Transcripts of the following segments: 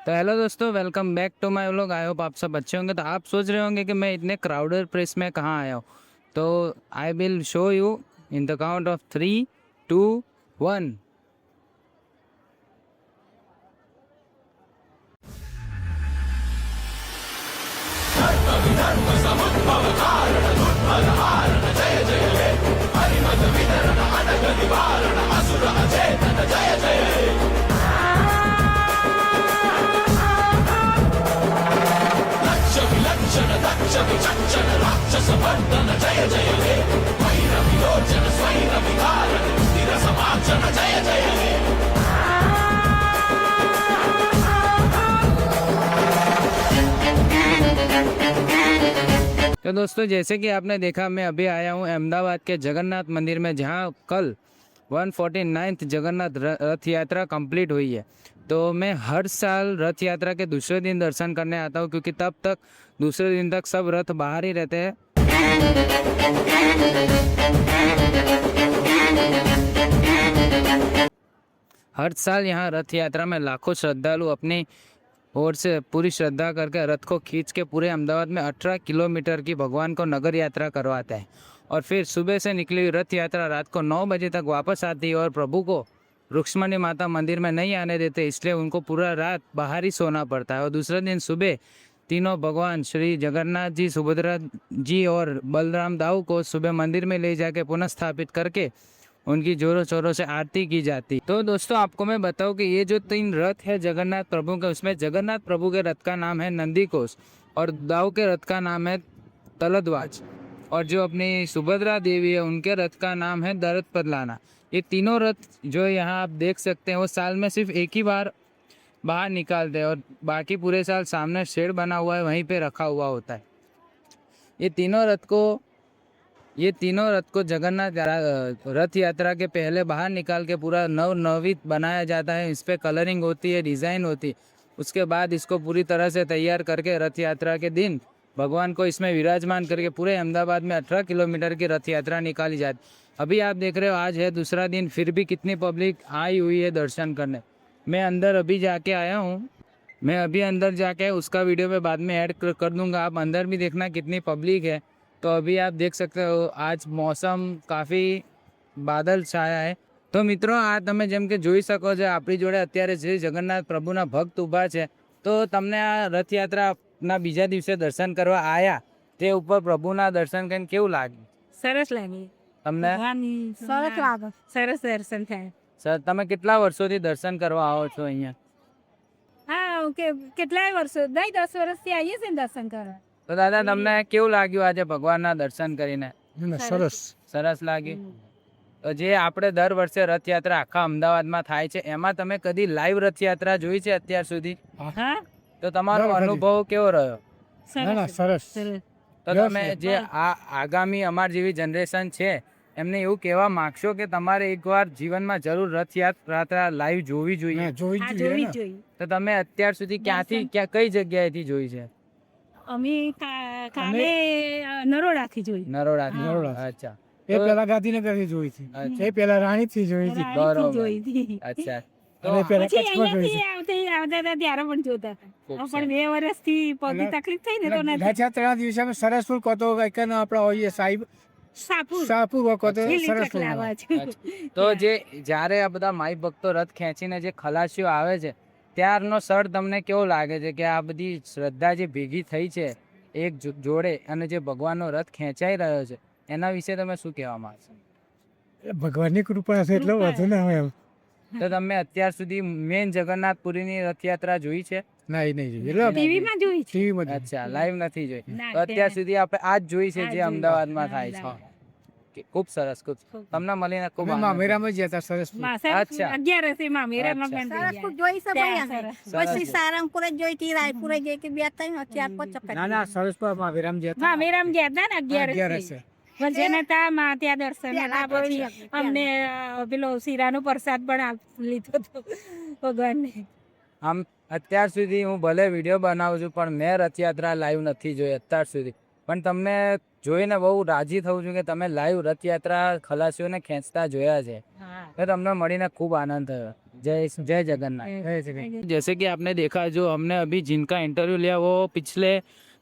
तो हेलो दोस्तों, welcome back to my vlog. I hope आप सब अच्छे होंगे। तो आप सोच रहे होंगे कि मैं इतने क्राउडेड प्लेस में कहाँ आया हूँ। तो I will show you in the count of 3, 2, 1। तो दोस्तों, जैसे कि आपने देखा, मैं अभी आया हूँ अहमदाबाद के जगन्नाथ मंदिर में, जहाँ कल 149th जगन्नाथ रथ यात्रा कंप्लीट हुई है। तो मैं हर साल रथ यात्रा के दूसरे दिन दर्शन करने आता हूँ, क्योंकि तब तक दूसरे दिन तक सब रथ बाहर ही रहते हैं। हर साल यहाँ रथ यात्रा में लाखों श्रद्धालु अपनी और से पूरी श्रद्धा करके रथ को खींच के पूरे अहमदाबाद में 18 किलोमीटर की भगवान को नगर यात्रा करवाते हैं। और फिर सुबह से निकली हुई रथ यात्रा रात को 9 बजे तक वापस आती है। और प्रभु को रुक्मणी माता मंदिर में नहीं आने देते, इसलिए उनको पूरा रात बाहर ही सोना पड़ता है। और दूसरे दिन सुबह तीनों भगवान श्री जगन्नाथ जी, सुभद्रा जी और बलराम दाऊ को सुबह मंदिर में ले जाके पुनः स्थापित करके उनकी जोरों शोरों से आरती की जाती। तो दोस्तों, आपको मैं बताऊं कि ये जो 3 रथ है जगन्नाथ प्रभु के, उसमें जगन्नाथ प्रभु के रथ का नाम है नंदीकोश और दाऊ के रथ का नाम है तलदवाज, और जो अपनी सुभद्रा देवी है उनके रथ का नाम है दरत पदलाना। ये तीनों रथ जो यहाँ आप देख सकते हैं, वो साल में सिर्फ एक ही बार बाहर निकालते हैं और बाकी पूरे साल सामने शेड बना हुआ है, वहीं पे रखा हुआ होता है। ये तीनों रथ को जगन्नाथ रथ यात्रा के पहले बाहर निकाल के पूरा नवनवीत बनाया जाता है। इस पर कलरिंग होती है, डिज़ाइन होती है। उसके बाद इसको पूरी तरह से तैयार करके रथ यात्रा के दिन भगवान को इसमें विराजमान करके पूरे अहमदाबाद में 18 किलोमीटर की रथ यात्रा निकाली जाती। अभी आप देख रहे हो, आज है दूसरा दिन, फिर भी कितनी पब्लिक आई हुई है दर्शन करने। मैं अंदर अभी जाके आया हूँ। मैं अभी अंदर जाके उसका वीडियो में बाद में ऐड कर दूंगा। आप अंदर भी देखना कितनी पब्लिक है। तो अभी आप देख सकते हो, आज मौसम કાફી બાદલ છાયા है। તો મિત્રો, આ તમે જેમ કે જોઈ શકો છો, આપણી જોડે અત્યારે શ્રી જગન્નાથ પ્રભુના ભક્ત ઊભા છે। તો તમને આ રથયાત્રાના બીજા દિવસે દર્શન કરવા આયા, તે ઉપર પ્રભુના દર્શન કરીને કેવું લાગ્યું? સરસ લાગે તમને? સરસ લાગે, સરસ દર્શન થાય। સર, તમે કેટલા વર્ષોથી દર્શન કરવા આવો છો અહીંયા? હા, કેટલાય વર્ષો, 10 વર્ષથી આવીએ છીએ ને દર્શન કરવા। તો દાદા, તમને કેવું લાગ્યું આજે ભગવાનના દર્શન કરીને? સરસ લાગ્યું। તો જે આપણે દર વર્ષે રથયાત્રા આખા અમદાવાદમાં થાય છે, એમાં તમે કદી લાઈવ રથયાત્રા જોઈ છે અત્યાર સુધી? હા, તો તમારો અનુભવ કેવો રહ્યો? સરસ। તો તમે જે આ આગામી અમાર જેવી જનરેશન છે એમને એવું કહેવા માંગશો કે તમારે એકવાર જીવનમાં જરૂર રથયાત્રા લાઈવ જોવી જોઈએ? જોવી જોઈએ। તો તમે અત્યાર સુધી ક્યાંથી કઈ જગ્યાએથી જોઈ છે? અમે કાલે નરોડાથી જોઈ। નરોડા। અચ્છા। એ પેલા ગાંધીનગરથી જોઈ હતી, એ પેલા રાણીથી જોઈ હતી। બરોબર। જોઈ હતી। અચ્છા। અને પેલા પછી કચ્છમાં જોઈ અહીંયાથી હતી। આવતા હતા ત્યારે પણ જોતા હતા, પણ 2 વર્ષથી પગની તકલીફ થઈ ને તો નથી। રથયાત્રાના દિવસે અમે સરસપુર કોતો કઈકન આપણે હોઈએ સાહેબ શાહપુર કોતો સરસપુર। તો જે જ્યારે આ બધા માઈ ભક્તો રથ ખેંચીને જે ખલાસીઓ આવે છે, ત્યારનો સર તમને કેવો લાગે છે કે આ બધી શ્રદ્ધા જે ભેગી થઈ છે એક જોડે અને જે ભગવાનનો રથ ખેંચાઈ રહ્યો છે, એના વિશે તમે શું કહેવા માંગશો? ભગવાનની કૃપા છે એટલે વધુ ના હોય એમ। તો તમે અત્યાર સુધી મેન જગન્નાથપુરીની રથયાત્રા જોઈ છે? નહીં જોઈ, ટીવીમાં જોઈ છે। ટીવીમાં અચ્છા, લાઈવ નથી જોઈ। તો અત્યાર સુધી આપણે આ જ જોઈ છે જે અમદાવાદમાં થાય છે। ખૂબ સરસ, ખૂબ તમને મળીને ખૂબ આનંદ। મામેરામાં જ હતા સરસપુર। અચ્છા। 11 મામેરામાં પણ સરસપુર જોઈ છે ભાઈ અમે। પછી સારંગપુરે જોઈ હતી, રાયપુરે જોઈ હતી, 2-3 4 5 ના સરસપુર મામેરામાં જ હતા। મામેરામાં ગયા હતા ને 11 છે। વજન હતા માં ત્યાં દર્શન હતા। પછી અમને પેલો શીરાનો પ્રસાદ પણ લીધો હતો ભગવાનને। આમ અત્યાર સુધી હું ભલે વિડીયો બનાવું છું, પણ મેં રથયાત્રા લાઈવ નથી જોઈ અત્યાર સુધી। પણ તમને જોઈને બહુ રાજી થઉં છું કે તમે લાઈવ રથયાત્રા ખલાસીઓને ખેંચતા જોયા છે। तो તમને મળીને ખૂબ આનંદ થયો। જય જગन्नाथ। जैसे कि आपने देखा, जो हमने अभी जिनका इंटरव्यू लिया वो पिछले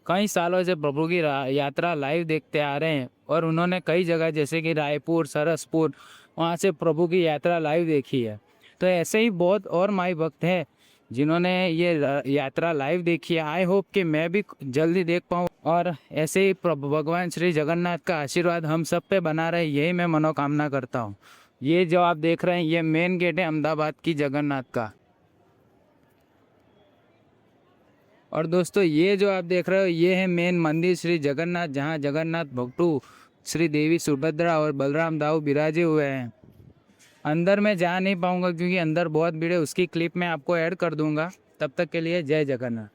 कई सालों से प्रभु की यात्रा लाइव देखते आ रहे हैं और उन्होंने कई जगह जैसे कि रायपुर, सरसपुर, वहाँ से प्रभु की यात्रा लाइव देखी है। तो ऐसे ही बहुत और माई भक्त हैं जिन्होंने ये यात्रा लाइव देखी है। आई होप कि मैं भी जल्दी देख पाऊँ और ऐसे ही प्रभु भगवान श्री जगन्नाथ का आशीर्वाद हम सब पे बना रहे, यही मैं मनोकामना करता हूँ। ये जो आप देख रहे हैं ये मेन गेट है अहमदाबाद की जगन्नाथ का। और दोस्तों ये जो आप देख रहे हो ये है मेन मंदिर श्री जगन्नाथ, जहाँ जगन्नाथ भक्तु श्री देवी सुभद्रा और बलराम दाऊ विराजे हुए हैं। अंदर मैं जा नहीं पाऊंगा क्योंकि अंदर बहुत भीड़ है, उसकी क्लिप मैं आपको ऐड कर दूंगा। तब तक के लिए जय जगन्नाथ।